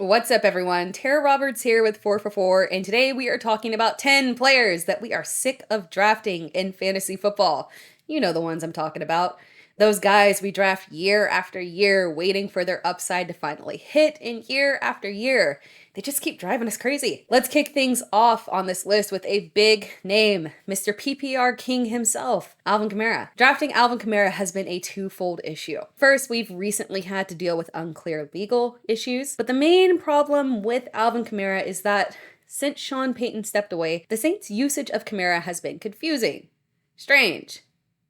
What's up, everyone? Tera Roberts here with 4 for 4, and today we are talking about 10 players that we are sick of drafting in fantasy football. You know the ones I'm talking about. Those guys we draft year after year, waiting for their upside to finally hit, and year after year, they just keep driving us crazy. Let's kick things off on this list with a big name, Mr. PPR King himself, Alvin Kamara. Drafting Alvin Kamara has been a twofold issue. First, we've recently had to deal with unclear legal issues, but the main problem with Alvin Kamara is that since Sean Payton stepped away, the Saints' usage of Kamara has been confusing, strange,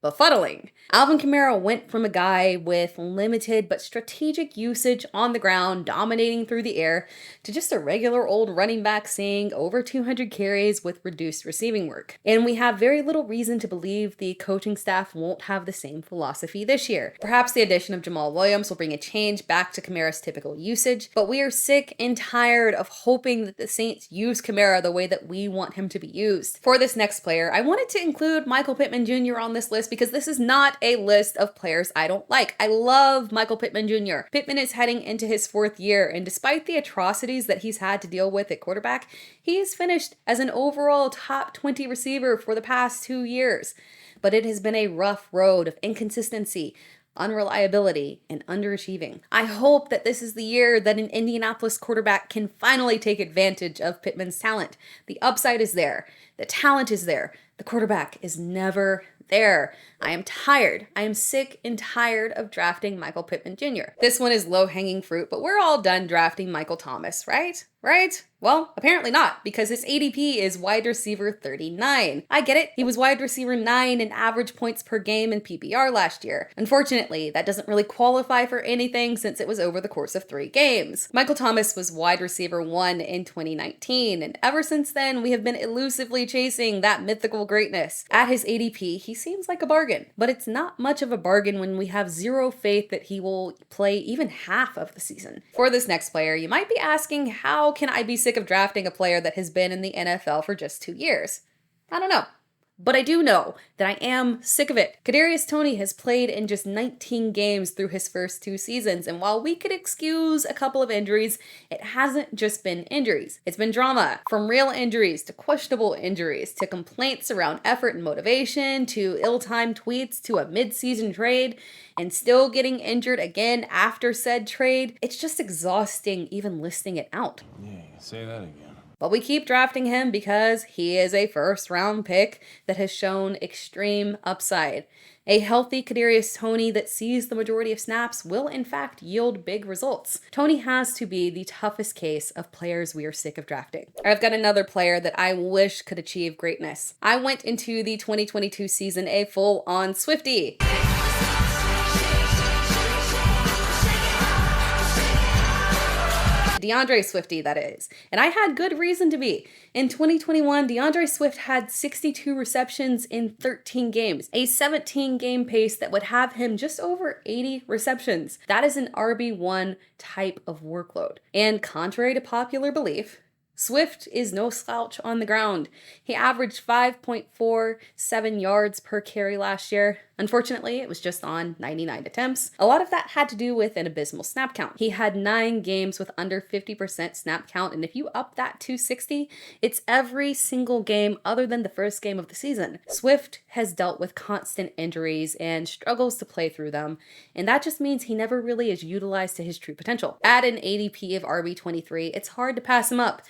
befuddling. Alvin Kamara went from a guy with limited but strategic usage on the ground, dominating through the air, to just a regular old running back seeing over 200 carries with reduced receiving work. And we have very little reason to believe the coaching staff won't have the same philosophy this year. Perhaps the addition of Jamal Williams will bring a change back to Kamara's typical usage, but we are sick and tired of hoping that the Saints use Kamara the way that we want him to be used. For this next player, I wanted to include Michael Pittman Jr. on this list because this is not a list of players I don't like. I love Michael Pittman Jr. Pittman is heading into his 4th year, and despite the atrocities that he's had to deal with at quarterback, he has finished as an overall top 20 receiver for the past 2 years. But it has been a rough road of inconsistency, unreliability, and underachieving. I hope that this is the year that an Indianapolis quarterback can finally take advantage of Pittman's talent. The upside is there. The talent is there. The quarterback is never there. I am tired. I am sick and tired of drafting Michael Pittman Jr. This one is low-hanging fruit, but we're all done drafting Michael Thomas, right? Right? Well, apparently not, because his ADP is wide receiver 39. I get it. He was wide receiver 9 in average points per game in PPR last year. Unfortunately, that doesn't really qualify for anything since it was over the course of 3 games. Michael Thomas was wide receiver 1 in 2019, and ever since then, we have been elusively chasing that mythical greatness. At his ADP, he seems like a bargain, but it's not much of a bargain when we have zero faith that he will play even half of the season. For this next player, you might be asking, how can I be sick of drafting a player that has been in the NFL for just 2 years? I don't know. But I do know that I am sick of it. Kadarius Toney has played in just 19 games through his first 2 seasons, and while we could excuse a couple of injuries, it hasn't just been injuries. It's been drama, from real injuries to questionable injuries, to complaints around effort and motivation, to ill-timed tweets, to a mid-season trade, and still getting injured again after said trade. It's just exhausting even listing it out. Yeah, say that again. But we keep drafting him because he is a first-round pick that has shown extreme upside. A healthy Kadarius Toney that sees the majority of snaps will in fact yield big results. Toney has to be the toughest case of players we are sick of drafting. I've got another player that I wish could achieve greatness. I went into the 2022 season a full-on Swiftie. DeAndre Swiftie, that is. And I had good reason to be. In 2021, DeAndre Swift had 62 receptions in 13 games, a 17-game pace that would have him just over 80 receptions. That is an RB1 type of workload. And contrary to popular belief, Swift is no slouch on the ground. He averaged 5.47 yards per carry last year. Unfortunately, it was just on 99 attempts. A lot of that had to do with an abysmal snap count. He had 9 games with under 50% snap count, and if you up that to 60, it's every single game other than the first game of the season. Swift has dealt with constant injuries and struggles to play through them, and that just means he never really is utilized to his true potential. At an ADP of RB23, it's hard to pass him up.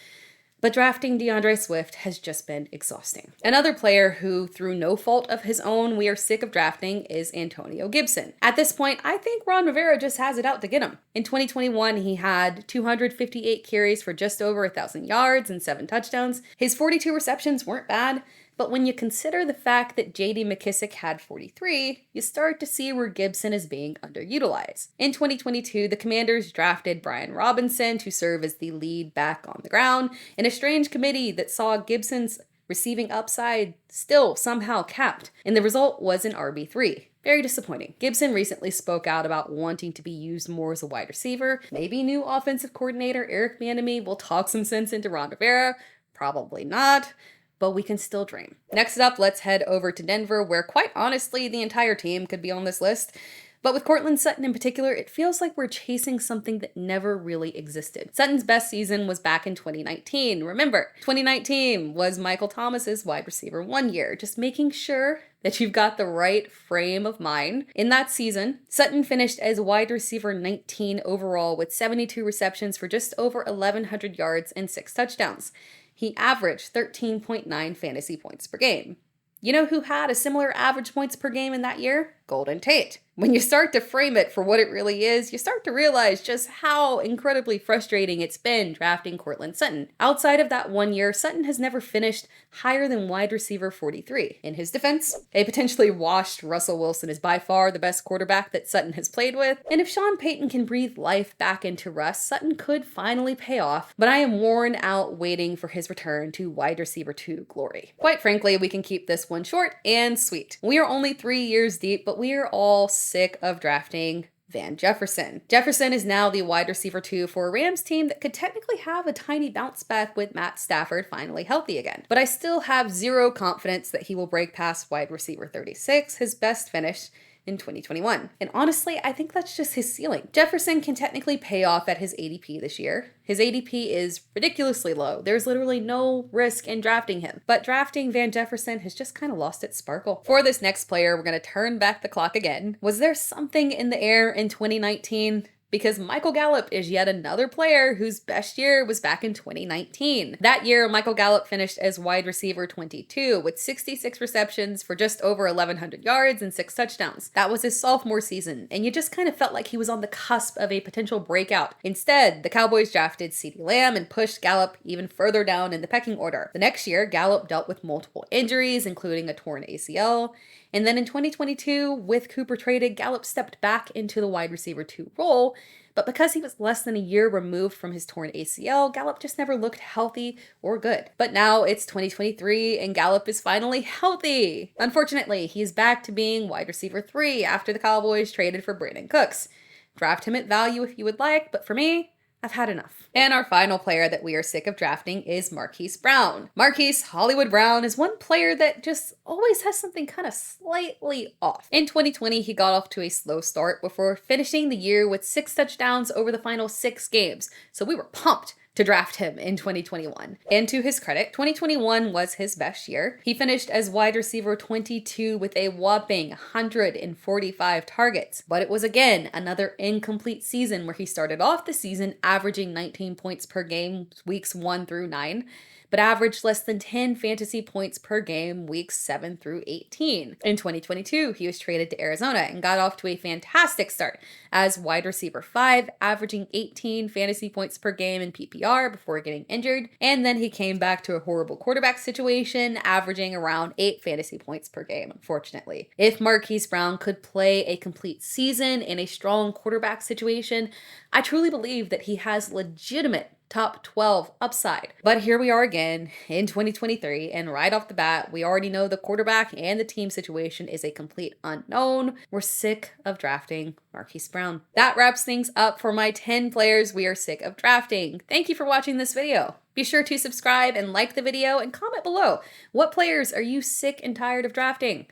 But drafting DeAndre Swift has just been exhausting. Another player who, through no fault of his own, we are sick of drafting is Antonio Gibson. At this point, I think Ron Rivera just has it out to get him. In 2021, he had 258 carries for just over 1,000 yards and 7 touchdowns. His 42 receptions weren't bad, but when you consider the fact that J.D. McKissic had 43, you start to see where Gibson is being underutilized. In 2022, the Commanders drafted Brian Robinson to serve as the lead back on the ground in a strange committee that saw Gibson's receiving upside still somehow capped, and the result was an RB3. Very disappointing. Gibson recently spoke out about wanting to be used more as a wide receiver. Maybe new offensive coordinator Eric Bieniemy will talk some sense into Ron Rivera. Probably not. But we can still dream. Next up, let's head over to Denver, where quite honestly, the entire team could be on this list. But with Courtland Sutton in particular, it feels like we're chasing something that never really existed. Sutton's best season was back in 2019. Remember, 2019 was Michael Thomas's wide receiver 1 year, just making sure that you've got the right frame of mind. In that season, Sutton finished as wide receiver 19 overall with 72 receptions for just over 1,100 yards and 6 touchdowns. He averaged 13.9 fantasy points per game. You know who had a similar average points per game in that year? Golden Tate. When you start to frame it for what it really is, you start to realize just how incredibly frustrating it's been drafting Courtland Sutton. Outside of that 1 year, Sutton has never finished higher than wide receiver 43. In his defense, a potentially washed Russell Wilson is by far the best quarterback that Sutton has played with, and if Sean Payton can breathe life back into Russ, Sutton could finally pay off, but I am worn out waiting for his return to wide receiver 2 glory. Quite frankly, we can keep this one short and sweet. We are only 3 years deep, but we are all sick of drafting Van Jefferson. Jefferson is now the wide receiver 2 for a Rams team that could technically have a tiny bounce back with Matt Stafford finally healthy again. But I still have zero confidence that he will break past wide receiver 36, his best finish in 2021. And honestly, I think that's just his ceiling. Jefferson can technically pay off at his ADP this year. His ADP is ridiculously low. There's literally no risk in drafting him. But drafting Van Jefferson has just kind of lost its sparkle. For this next player, we're going to turn back the clock again. Was there something in the air in 2019? Because Michael Gallup is yet another player whose best year was back in 2019. That year, Michael Gallup finished as wide receiver 22 with 66 receptions for just over 1,100 yards and 6 touchdowns. That was his sophomore season, and you just kind of felt like he was on the cusp of a potential breakout. Instead, the Cowboys drafted CeeDee Lamb and pushed Gallup even further down in the pecking order. The next year, Gallup dealt with multiple injuries, including a torn ACL. And then in 2022, with Cooper traded, Gallup stepped back into the wide receiver 2 role, but because he was less than a year removed from his torn ACL, Gallup just never looked healthy or good. But now it's 2023 and Gallup is finally healthy. Unfortunately, he's back to being wide receiver 3 after the Cowboys traded for Brandon Cooks. Draft him at value if you would like, but for me, I've had enough. And our final player that we are sick of drafting is Marquise Brown. Marquise Hollywood Brown is one player that just always has something kind of slightly off. In 2020, he got off to a slow start before finishing the year with 6 touchdowns over the final 6 games. So we were pumped to draft him in 2021. And to his credit, 2021 was his best year. He finished as wide receiver 22 with a whopping 145 targets. But it was again another incomplete season where he started off the season averaging 19 points per game weeks 1 through 9, but averaged less than 10 fantasy points per game weeks 7 through 18. In 2022, he was traded to Arizona and got off to a fantastic start as wide receiver 5, averaging 18 fantasy points per game in PPR before getting injured. And then he came back to a horrible quarterback situation, averaging around 8 fantasy points per game, unfortunately. If Marquise Brown could play a complete season in a strong quarterback situation, I truly believe that he has legitimate top 12 upside. But here we are again in 2023, and right off the bat, we already know the quarterback and the team situation is a complete unknown. We're sick of drafting Marquise Brown. That wraps things up for my 10 players we are sick of drafting. Thank you for watching this video. Be sure to subscribe and like the video and comment below. What players are you sick and tired of drafting?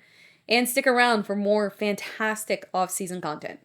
And stick around for more fantastic off-season content.